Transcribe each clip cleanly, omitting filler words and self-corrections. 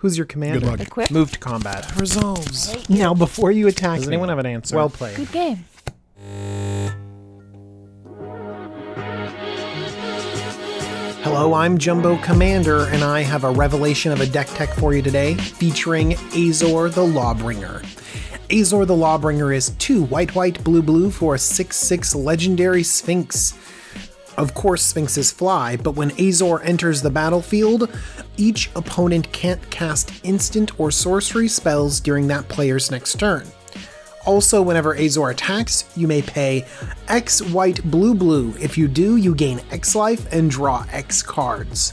Who's your commander? Good luck. Equip. Move to combat. Resolves. Now, before you attack Does me, anyone have an answer? well played. Good game. Hello, I'm Jumbo Commander, and I have a revelation of a deck tech for you today, featuring Azor the Lawbringer. Azor the Lawbringer is 2 white, blue for a 6/6 legendary Sphinx. Of course, Sphinxes fly, but when Azor enters the battlefield, each opponent can't cast instant or sorcery spells during that player's next turn. Also, whenever Azor attacks, you may pay X white blue. If you do, you gain X life and draw X cards.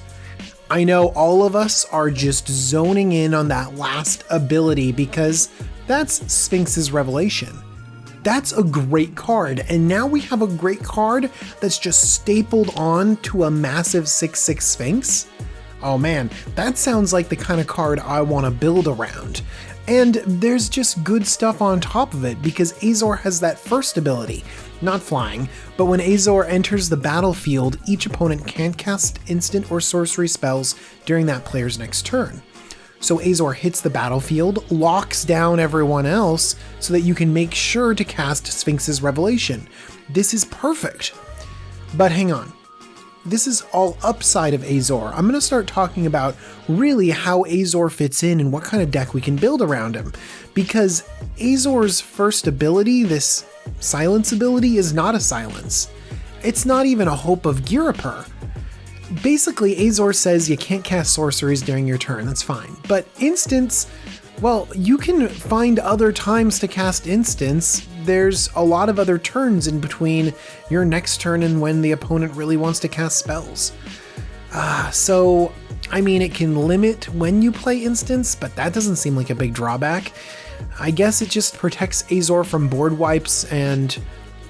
I know all of us are just zoning in on that last ability because that's Sphinx's Revelation. That's a great card, and now we have a great card that's just stapled on to a massive 6/6 Sphinx. Oh man, that sounds like the kind of card I want to build around. And there's just good stuff on top of it because Azor has that first ability, not flying, but when Azor enters the battlefield, each opponent can't cast instant or sorcery spells during that player's next turn. So Azor hits the battlefield, locks down everyone else so that you can make sure to cast Sphinx's Revelation. This is perfect. But hang on. This is all upside of Azor. I'm going to start talking about really how Azor fits in and what kind of deck we can build around him. Because Azor's first ability, this silence ability, is not a silence. It's not even a Hope of Girapur. Basically, Azor says you can't cast sorceries during your turn, that's fine. But instants, well, you can find other times to cast instants. There's a lot of other turns in between your next turn and when the opponent really wants to cast spells. So, I mean, it can limit when you play instants, but that doesn't seem like a big drawback. I guess it just protects Azor from board wipes and,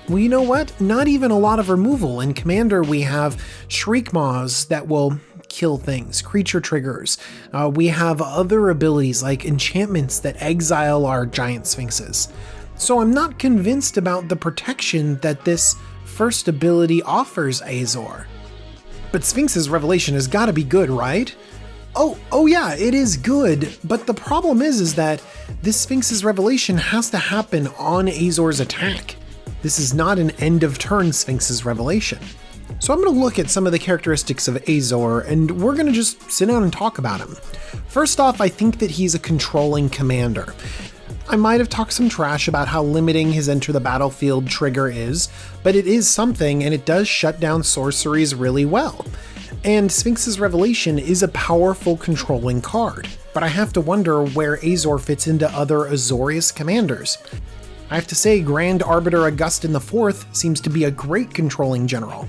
well, you know what? Not even a lot of removal. In Commander, we have Shriek Maws that will kill things, creature triggers. We have other abilities like enchantments that exile our giant sphinxes. So I'm not convinced about the protection that this first ability offers Azor. But Sphinx's Revelation has got to be good, right? Oh yeah, it is good, but the problem is that this Sphinx's Revelation has to happen on Azor's attack. This is not an end of turn Sphinx's Revelation. So I'm going to look at some of the characteristics of Azor, and we're going to just sit down and talk about him. First off, I think that he's a controlling commander. I might have talked some trash about how limiting his enter the battlefield trigger is, but it is something and it does shut down sorceries really well. And Sphinx's Revelation is a powerful controlling card, but I have to wonder where Azor fits into other Azorious commanders. I have to say Grand Arbiter Augustin IV seems to be a great controlling general.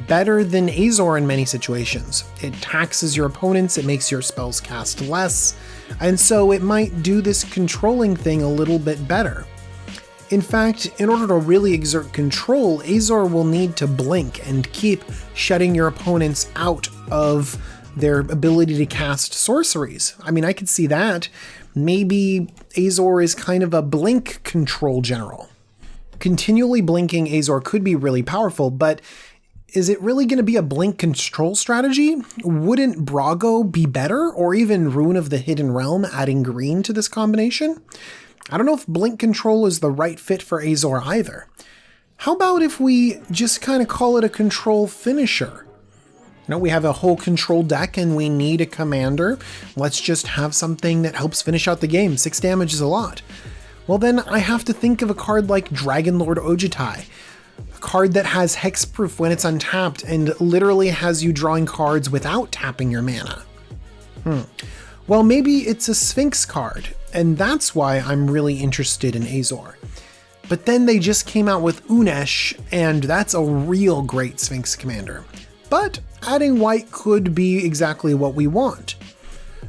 Better than Azor in many situations. It taxes your opponents, it makes your spells cast less, and so it might do this controlling thing a little bit better. In fact, in order to really exert control, Azor will need to blink and keep shutting your opponents out of their ability to cast sorceries. I mean, I could see that. Maybe Azor is kind of a blink control general. Continually blinking Azor could be really powerful, but is it really going to be a blink control strategy? Wouldn't Brago be better, or even Rune of the Hidden Realm adding green to this combination? I don't know if blink control is the right fit for Azor either. How about if we just kind of call it a control finisher? You know, we have a whole control deck and we need a commander. Let's just have something that helps finish out the game. 6 damage is a lot. Well, then I have to think of a card like Dragonlord Ojutai. A card that has hexproof when it's untapped and literally has you drawing cards without tapping your mana. Well, maybe it's a Sphinx card, and that's why I'm really interested in Azor. But then they just came out with Unesh, and that's a real great Sphinx commander. But adding white could be exactly what we want.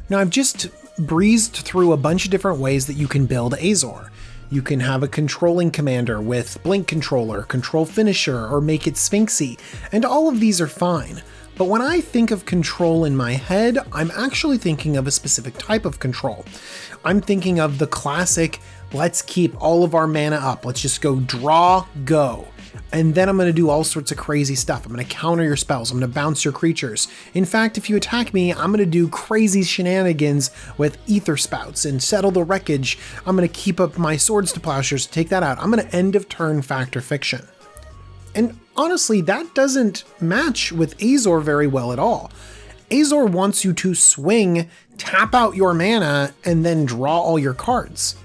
Now, I've just breezed through a bunch of different ways that you can build Azor. You can have a controlling commander with blink controller, control finisher, or make it sphinxy, and all of these are fine. But when I think of control in my head, I'm actually thinking of a specific type of control. I'm thinking of the classic, let's keep all of our mana up, let's just go draw, go. And then I'm going to do all sorts of crazy stuff. I'm going to counter your spells. I'm going to bounce your creatures. In fact, if you attack me, I'm going to do crazy shenanigans with ether spouts and settle the wreckage. I'm going to keep up my swords to plowshares to take that out. I'm going to end of turn factor fiction. And honestly, that doesn't match with Azor very well at all. Azor wants you to swing, tap out your mana, and then draw all your cards.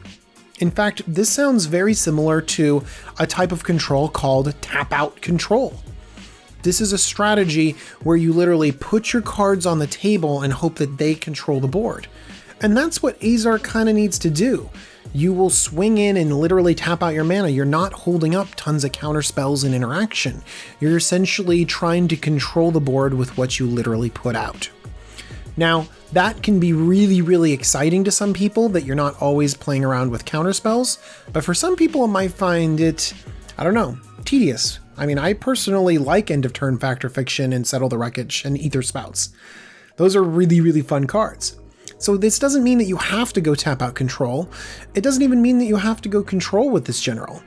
In fact, this sounds very similar to a type of control called tap out control. This is a strategy where you literally put your cards on the table and hope that they control the board. And that's what Azor kind of needs to do. You will swing in and literally tap out your mana. You're not holding up tons of counter spells and interaction. You're essentially trying to control the board with what you literally put out. Now, that can be really, really exciting to some people that you're not always playing around with counter spells, but for some people it might find it, I don't know, tedious. I mean, I personally like end of turn factor fiction and settle the wreckage and ether spouts. Those are really, really fun cards. So this doesn't mean that you have to go tap out control. It doesn't even mean that you have to go control with this general.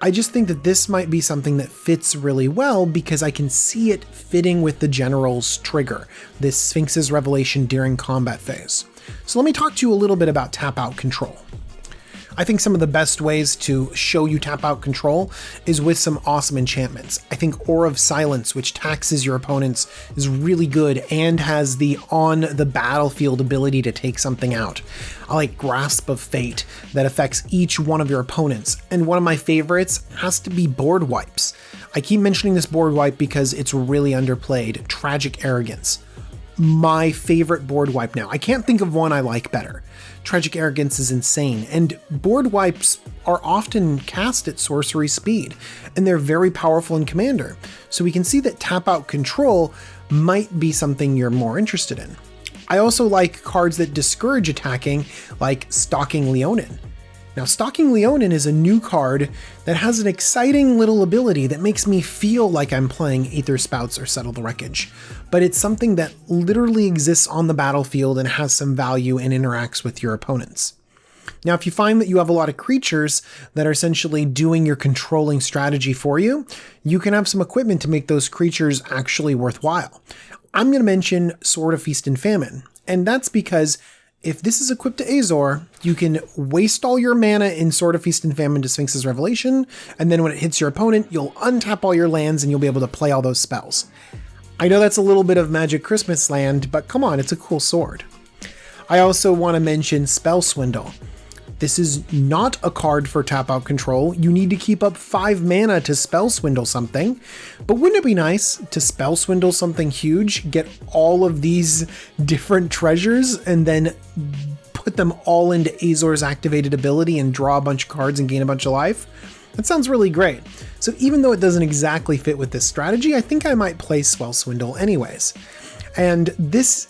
I just think that this might be something that fits really well because I can see it fitting with the general's trigger, this Sphinx's revelation during combat phase. So let me talk to you a little bit about tap out control. I think some of the best ways to show you tap out control is with some awesome enchantments. I think Aura of Silence, which taxes your opponents, is really good and has the on the battlefield ability to take something out. I like Grasp of Fate that affects each one of your opponents. And one of my favorites has to be Board Wipes. I keep mentioning this board wipe because it's really underplayed. Tragic Arrogance. My favorite board wipe now. I can't think of one I like better. Tragic Arrogance is insane, and board wipes are often cast at sorcery speed, and they're very powerful in Commander, so we can see that tap out control might be something you're more interested in. I also like cards that discourage attacking, like Stalking Leonin. Now, Stalking Leonin is a new card that has an exciting little ability that makes me feel like I'm playing Aether Spouts or Settle the Wreckage, but it's something that literally exists on the battlefield and has some value and interacts with your opponents. Now, if you find that you have a lot of creatures that are essentially doing your controlling strategy for you, you can have some equipment to make those creatures actually worthwhile. I'm going to mention Sword of Feast and Famine, and that's because if this is equipped to Azor, you can waste all your mana in Sword of Feast and Famine to Sphinx's Revelation, and then when it hits your opponent, you'll untap all your lands and you'll be able to play all those spells. I know that's a little bit of Magic Christmas land, but come on, it's a cool sword. I also want to mention Spell Swindle. This is not a card for tap out control. You need to keep up 5 mana to Spell Swindle something, but wouldn't it be nice to Spell Swindle something huge, get all of these different treasures, and then put them all into Azor's activated ability and draw a bunch of cards and gain a bunch of life? That sounds really great. So even though it doesn't exactly fit with this strategy, I think I might play Spell Swindle anyways. And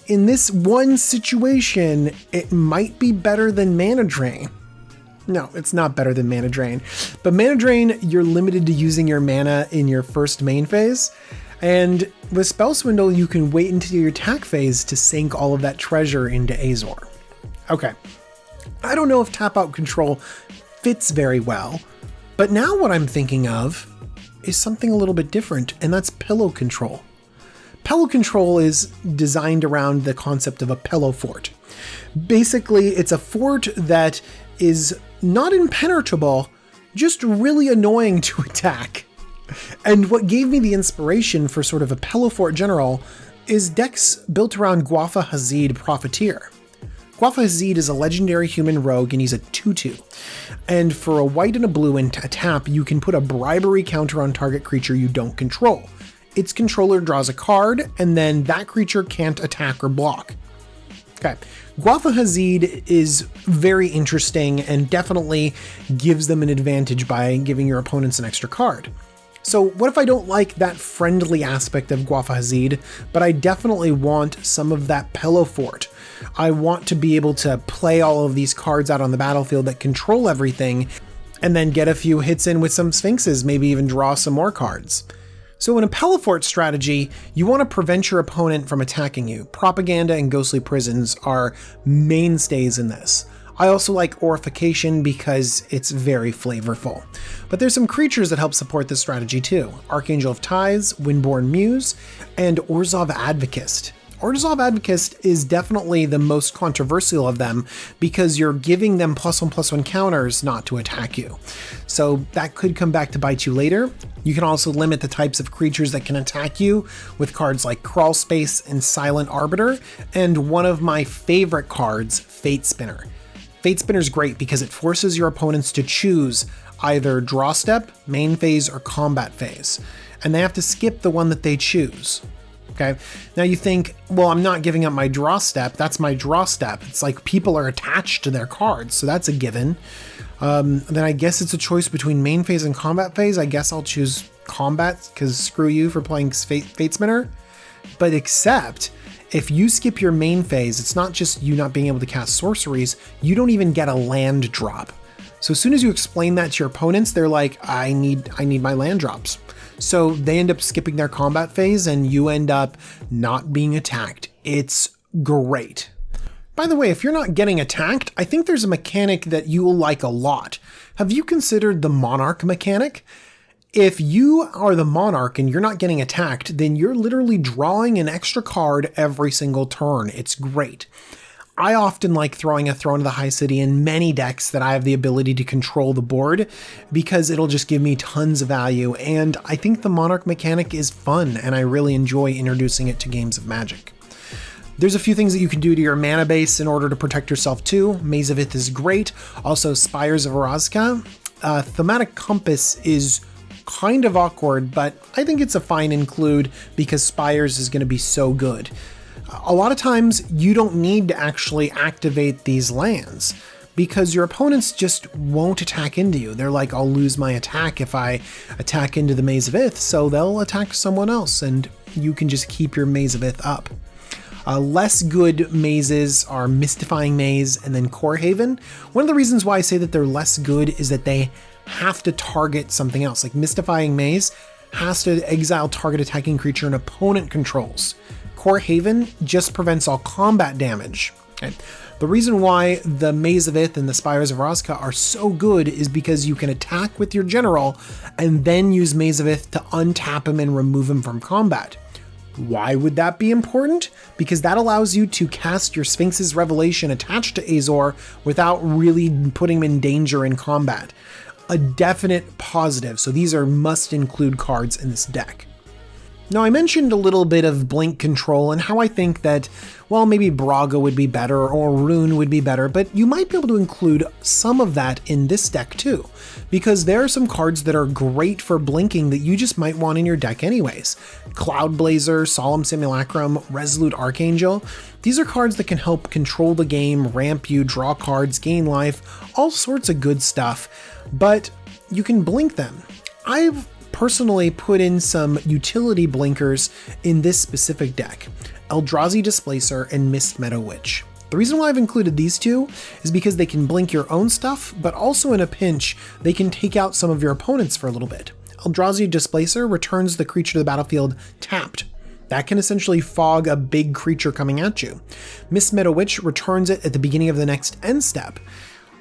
in this one situation, it might be better than Mana Drain. No, it's not better than Mana Drain. But Mana Drain, you're limited to using your mana in your first main phase. And with Spell Swindle, you can wait until your attack phase to sink all of that treasure into Azor. Okay, I don't know if tap out control fits very well, but now what I'm thinking of is something a little bit different, and that's pillow control. Pillow control is designed around the concept of a pillow fort. Basically, it's a fort that is not impenetrable, just really annoying to attack. And what gave me the inspiration for sort of a pillow fort general is decks built around Guafa Hazid Profiteer. Guafa Hazid is a legendary human rogue and he's a 2/2. And for a white and a blue and a tap, you can put a bribery counter on target creature you don't control. Its controller draws a card, and then that creature can't attack or block. Okay, Guafa Hazid is very interesting and definitely gives them an advantage by giving your opponents an extra card. So what if I don't like that friendly aspect of Guafa Hazid, but I definitely want some of that pillow fort? I want to be able to play all of these cards out on the battlefield that control everything, and then get a few hits in with some Sphinxes, maybe even draw some more cards. So in a pillow fort strategy, you want to prevent your opponent from attacking you. Propaganda and Ghostly Prisons are mainstays in this. I also like Orification because it's very flavorful. But there's some creatures that help support this strategy too. Archangel of Ties, Windborn Muse, and Orzhov Advocist. Orzhov Advocist is definitely the most controversial of them because you're giving them +1/+1 counters not to attack you. So that could come back to bite you later. You can also limit the types of creatures that can attack you with cards like Crawl Space and Silent Arbiter, and one of my favorite cards, Fate Spinner. Fate Spinner is great because it forces your opponents to choose either draw step, main phase, or combat phase, and they have to skip the one that they choose. Okay. Now you think, well, I'm not giving up my draw step. That's my draw step. It's like people are attached to their cards, so that's a given. Then I guess it's a choice between main phase and combat phase. I guess I'll choose combat because screw you for playing Fate Spinner. But except if you skip your main phase, it's not just you not being able to cast sorceries, you don't even get a land drop. So as soon as you explain that to your opponents, they're like, I need my land drops. So they end up skipping their combat phase and you end up not being attacked. It's great. By the way, if you're not getting attacked, I think there's a mechanic that you'll like a lot. Have you considered the Monarch mechanic? If you are the Monarch and you're not getting attacked, then you're literally drawing an extra card every single turn. It's great. I often like throwing a Throne of the High City in many decks that I have the ability to control the board because it'll just give me tons of value, and I think the Monarch mechanic is fun and I really enjoy introducing it to games of Magic. There's a few things that you can do to your mana base in order to protect yourself too. Maze of Ith is great. Also Spires of Orazca. Thematic Compass is kind of awkward, but I think it's a fine include because Spires is going to be so good. A lot of times you don't need to actually activate these lands because your opponents just won't attack into you. They're like, I'll lose my attack if I attack into the Maze of Ith, so they'll attack someone else and you can just keep your Maze of Ith up. Less good mazes are Mystifying Maze and then Core Haven. One of the reasons why I say that they're less good is that they have to target something else. Like Mystifying Maze has to exile target attacking creature an opponent controls. Core Haven just prevents all combat damage. Okay. The reason why the Maze of Ith and the Spires of Orazca are so good is because you can attack with your general and then use Maze of Ith to untap him and remove him from combat. Why would that be important? Because that allows you to cast your Sphinx's Revelation attached to Azor without really putting him in danger in combat. A definite positive, so these are must-include cards in this deck. Now, I mentioned a little bit of blink control and how I think that, well, maybe Braga would be better or Rune would be better, but you might be able to include some of that in this deck too, because there are some cards that are great for blinking that you just might want in your deck anyways. Cloudblazer, Solemn Simulacrum, Resolute Archangel. These are cards that can help control the game, ramp you, draw cards, gain life, all sorts of good stuff, but you can blink them. I've personally put in some utility blinkers in this specific deck, Eldrazi Displacer and Mistmeadow Witch. The reason why I've included these two is because they can blink your own stuff, but also in a pinch, they can take out some of your opponents for a little bit. Eldrazi Displacer returns the creature to the battlefield tapped. That can essentially fog a big creature coming at you. Mistmeadow Witch returns it at the beginning of the next end step.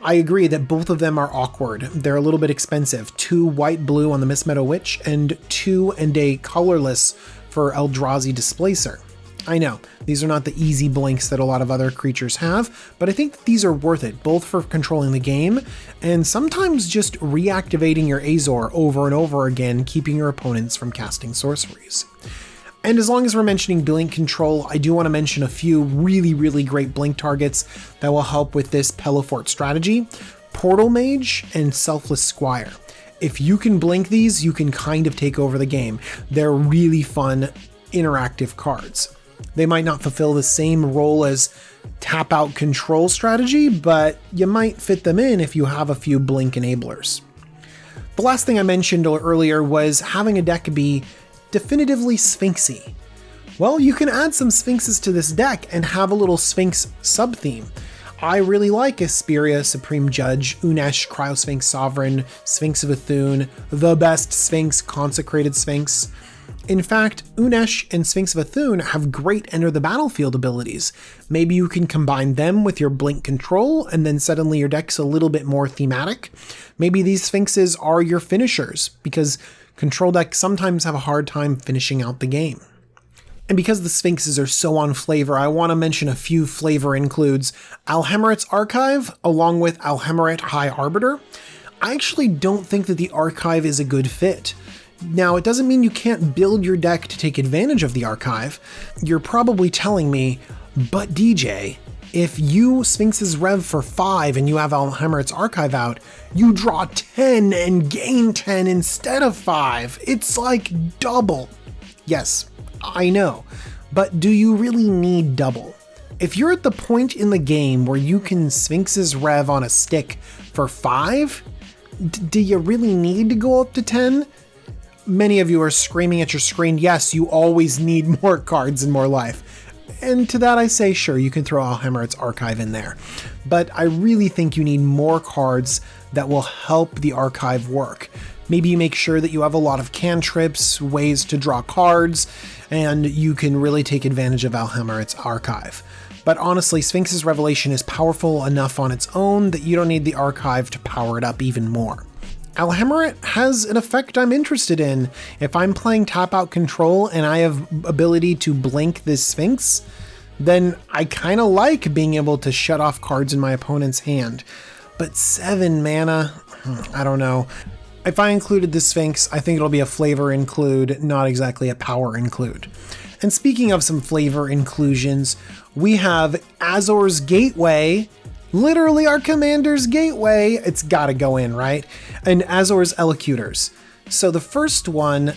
I agree that both of them are awkward. They're a little bit expensive. 2 white-blue on the Mistmeadow Witch and 2 and a colorless for Eldrazi Displacer. I know, these are not the easy blinks that a lot of other creatures have, but I think that these are worth it, both for controlling the game and sometimes just reactivating your Azor over and over again, keeping your opponents from casting sorceries. And as long as we're mentioning blink control, I do want to mention a few really great blink targets that will help with this Pelifort strategy. Portal Mage and Selfless Squire. If you can blink these, you can kind of take over the game. They're really fun, interactive cards. They might not fulfill the same role as tap out control strategy, but you might fit them in if you have a few blink enablers. The last thing I mentioned earlier was having a deck be definitively sphinxy. Well, you can add some sphinxes to this deck and have a little sphinx sub-theme. I really like Asperia, Supreme Judge, Unesh, Cryosphinx Sovereign, Sphinx of Athun, the best Sphinx, Consecrated Sphinx. In fact, Unesh and Sphinx of Athun have great enter the battlefield abilities. Maybe you can combine them with your blink control and then suddenly your deck's a little bit more thematic. Maybe these Sphinxes are your finishers because control decks sometimes have a hard time finishing out the game. And because the Sphinxes are so on flavor, I want to mention a few flavor includes Alhemerit's Archive along with Alhemerit High Arbiter. I actually don't think that the Archive is a good fit. Now, it doesn't mean you can't build your deck to take advantage of the Archive. You're probably telling me, but DJ, if you Sphinx's Rev for 5 and you have Alhemerit's Archive out, you draw 10 and gain 10 instead of 5. It's like double. Yes, I know, but do you really need double? If you're at the point in the game where you can Sphinx's Rev on a stick for 5, do you really need to go up to 10? Many of you are screaming at your screen, yes, you always need more cards and more life. And to that I say, sure, you can throw Alhemerit's Archive in there. But I really think you need more cards that will help the Archive work. Maybe you make sure that you have a lot of cantrips, ways to draw cards, and you can really take advantage of Alhemerit's Archive. But honestly, Sphinx's Revelation is powerful enough on its own that you don't need the Archive to power it up even more. Alhemerit has an effect I'm interested in. If I'm playing tap out control and I have ability to blink this Sphinx, then I kind of like being able to shut off cards in my opponent's hand. But 7 mana, I don't know. If I included the Sphinx, I think it'll be a flavor include, not exactly a power include. And speaking of some flavor inclusions, we have Azor's Gateway, literally our commander's gateway. It's gotta go in, right? And Azor's Elocutors. So the first one,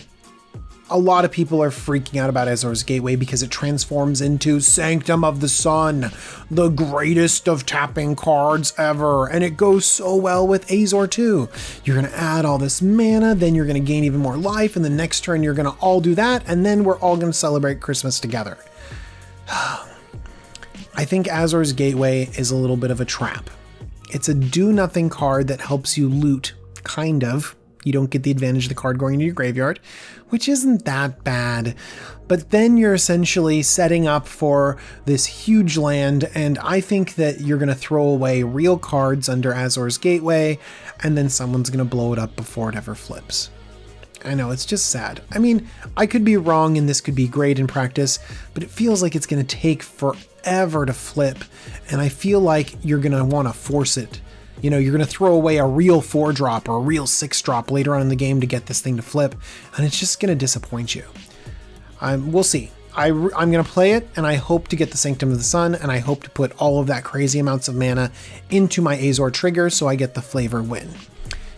a lot of people are freaking out about Azor's Gateway because it transforms into Sanctum of the Sun, the greatest of tapping cards ever, and it goes so well with Azor too. You're gonna add all this mana, then you're gonna gain even more life, and the next turn you're gonna all do that, and then we're all gonna celebrate Christmas together. I think Azor's Gateway is a little bit of a trap. It's a do-nothing card that helps you loot, kind of. You don't get the advantage of the card going into your graveyard, which isn't that bad. But then you're essentially setting up for this huge land, and I think that you're going to throw away real cards under Azor's Gateway, and then someone's going to blow it up before it ever flips. I know, it's just sad. I mean, I could be wrong and this could be great in practice, but it feels like it's going to take forever to flip, and I feel like you're going to want to force it. You know, you're going to throw away a real 4-drop or a real 6-drop later on in the game to get this thing to flip, and it's just going to disappoint you. We'll see. I'm going to play it, and I hope to get the Sanctum of the Sun, and I hope to put all of that crazy amounts of mana into my Azor trigger so I get the flavor win.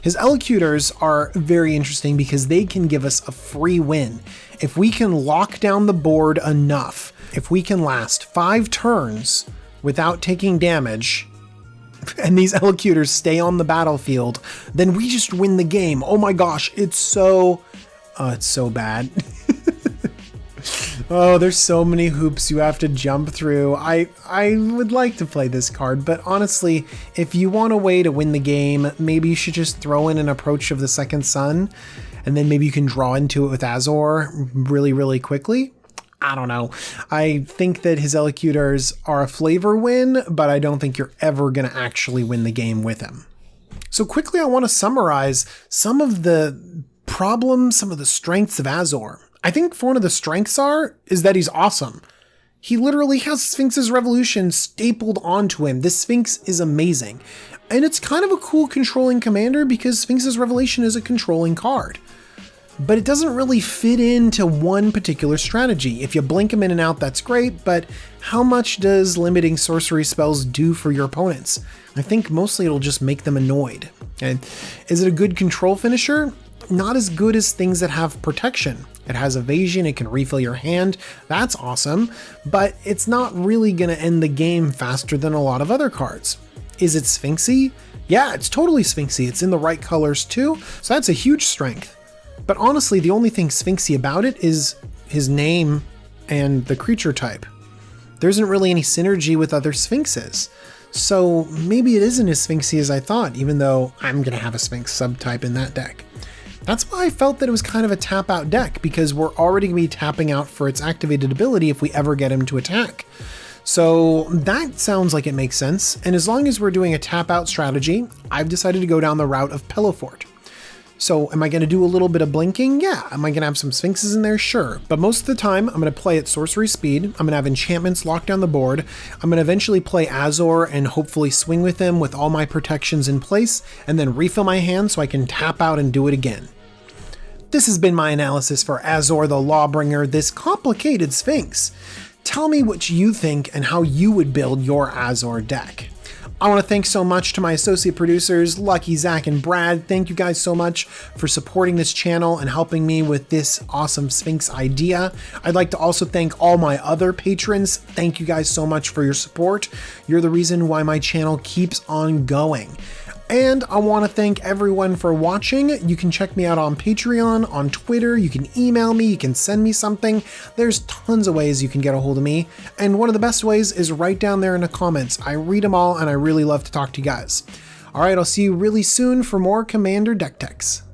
His Elocutors are very interesting because they can give us a free win. If we can lock down the board enough, if we can last 5 turns without taking damage, and these Elocutors stay on the battlefield, then we just win the game. Oh my gosh, it's so bad. Oh, there's so many hoops you have to jump through. I would like to play this card, but honestly, if you want a way to win the game, maybe you should just throw in an Approach of the Second Sun, and then maybe you can draw into it with Azor really, really quickly. I don't know. I think that his Elocutors are a flavor win, but I don't think you're ever going to actually win the game with him. So quickly, I want to summarize some of the problems, some of the strengths of Azor. I think one of the strengths is that he's awesome. He literally has Sphinx's Revolution stapled onto him. This Sphinx is amazing. And it's kind of a cool controlling commander because Sphinx's Revelation is a controlling card. But it doesn't really fit into one particular strategy. If you blink him in and out, that's great, but how much does limiting sorcery spells do for your opponents? I think mostly it'll just make them annoyed. And is it a good control finisher? Not as good as things that have protection. It has evasion, it can refill your hand, that's awesome, but it's not really going to end the game faster than a lot of other cards. Is it Sphinxy? Yeah, it's totally Sphinxy. It's in the right colors too, so that's a huge strength. But honestly, the only thing Sphinxy about it is his name and the creature type. There isn't really any synergy with other Sphinxes. So maybe it isn't as Sphinxy as I thought, even though I'm going to have a Sphinx subtype in that deck. That's why I felt that it was kind of a tap out deck, because we're already going to be tapping out for its activated ability if we ever get him to attack. So that sounds like it makes sense, and as long as we're doing a tap out strategy, I've decided to go down the route of Pillow Fort. So am I going to do a little bit of blinking? Yeah. Am I going to have some Sphinxes in there? Sure. But most of the time, I'm going to play at sorcery speed. I'm going to have enchantments locked down the board. I'm going to eventually play Azor and hopefully swing with him with all my protections in place, and then refill my hand so I can tap out and do it again. This has been my analysis for Azor the Lawbringer, this complicated Sphinx. Tell me what you think and how you would build your Azor deck. I want to thank so much to my associate producers, Lucky, Zach, and Brad. Thank you guys so much for supporting this channel and helping me with this awesome Sphinx idea. I'd like to also thank all my other patrons. Thank you guys so much for your support. You're the reason why my channel keeps on going. And I want to thank everyone for watching. You can check me out on Patreon, on Twitter, you can email me, you can send me something. There's tons of ways you can get a hold of me. And one of the best ways is right down there in the comments. I read them all and I really love to talk to you guys. All right, I'll see you really soon for more Commander Deck Techs.